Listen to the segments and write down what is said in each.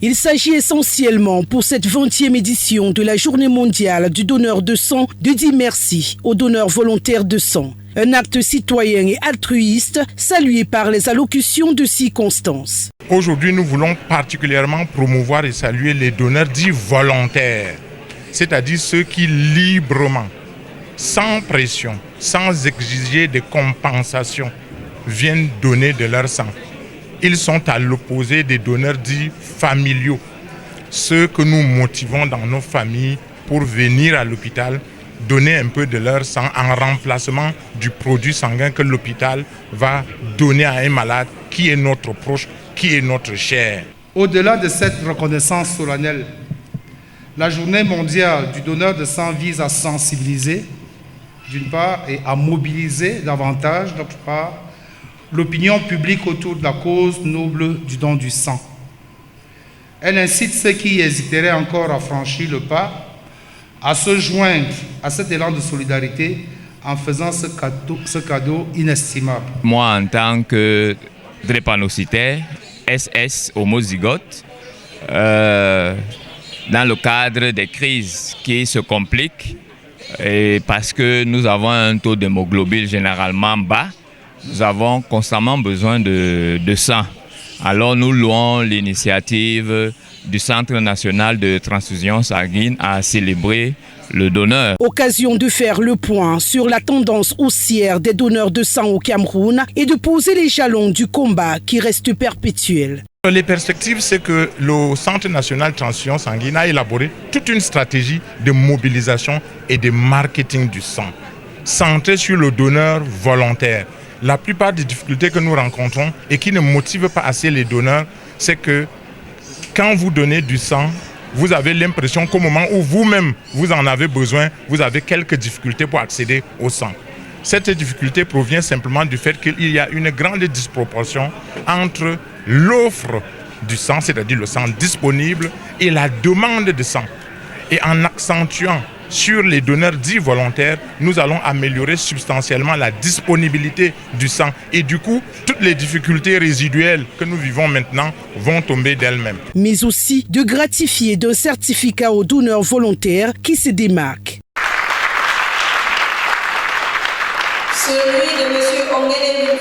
Il s'agit essentiellement pour cette 20e édition de la Journée mondiale du donneur de sang de dire merci aux donneurs volontaires de sang. Un acte citoyen et altruiste salué par les allocutions de circonstances. Aujourd'hui, nous voulons particulièrement promouvoir et saluer les donneurs dits volontaires, c'est-à-dire ceux qui librement, sans pression, sans exiger de compensation, viennent donner de leur sang. Ils sont à l'opposé des donneurs dits familiaux, ceux que nous motivons dans nos familles pour venir à l'hôpital, donner un peu de leur sang en remplacement du produit sanguin que l'hôpital va donner à un malade qui est notre proche, qui est notre cher. Au-delà de cette reconnaissance solennelle, la Journée mondiale du donneur de sang vise à sensibiliser, d'une part, et à mobiliser davantage, d'autre part, l'opinion publique autour de la cause noble du don du sang. Elle incite ceux qui hésiteraient encore à franchir le pas à se joindre à cet élan de solidarité en faisant ce cadeau inestimable. Moi, en tant que drépanocytaire, SS homozygote, dans le cadre des crises qui se compliquent, et parce que nous avons un taux d'hémoglobine généralement bas, nous avons constamment besoin de sang. Alors nous louons l'initiative du Centre national de transfusion sanguine à célébrer le donneur. Occasion de faire le point sur la tendance haussière des donneurs de sang au Cameroun et de poser les jalons du combat qui reste perpétuel. Les perspectives, c'est que le Centre national de transfusion sanguine a élaboré toute une stratégie de mobilisation et de marketing du sang, centrée sur le donneur volontaire. La plupart des difficultés que nous rencontrons et qui ne motivent pas assez les donneurs, c'est que quand vous donnez du sang, vous avez l'impression qu'au moment où vous-même vous en avez besoin, vous avez quelques difficultés pour accéder au sang. Cette difficulté provient simplement du fait qu'il y a une grande disproportion entre l'offre du sang, c'est-à-dire le sang disponible, et la demande de sang. Et en accentuant sur les donneurs dits volontaires, nous allons améliorer substantiellement la disponibilité du sang. Et du coup, toutes les difficultés résiduelles que nous vivons maintenant vont tomber d'elles-mêmes. Mais aussi de gratifier d'un certificat aux donneurs volontaires qui se démarquent. Celui de M. Ongele.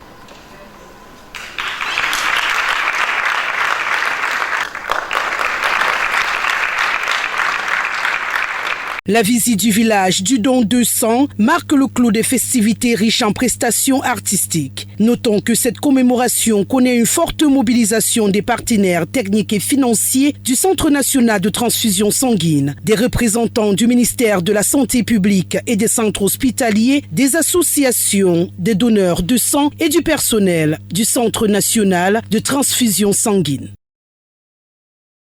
La visite du village du don de sang marque le clou des festivités riches en prestations artistiques. Notons que cette commémoration connaît une forte mobilisation des partenaires techniques et financiers du Centre national de transfusion sanguine, des représentants du ministère de la Santé publique et des centres hospitaliers, des associations, des donneurs de sang et du personnel du Centre national de transfusion sanguine.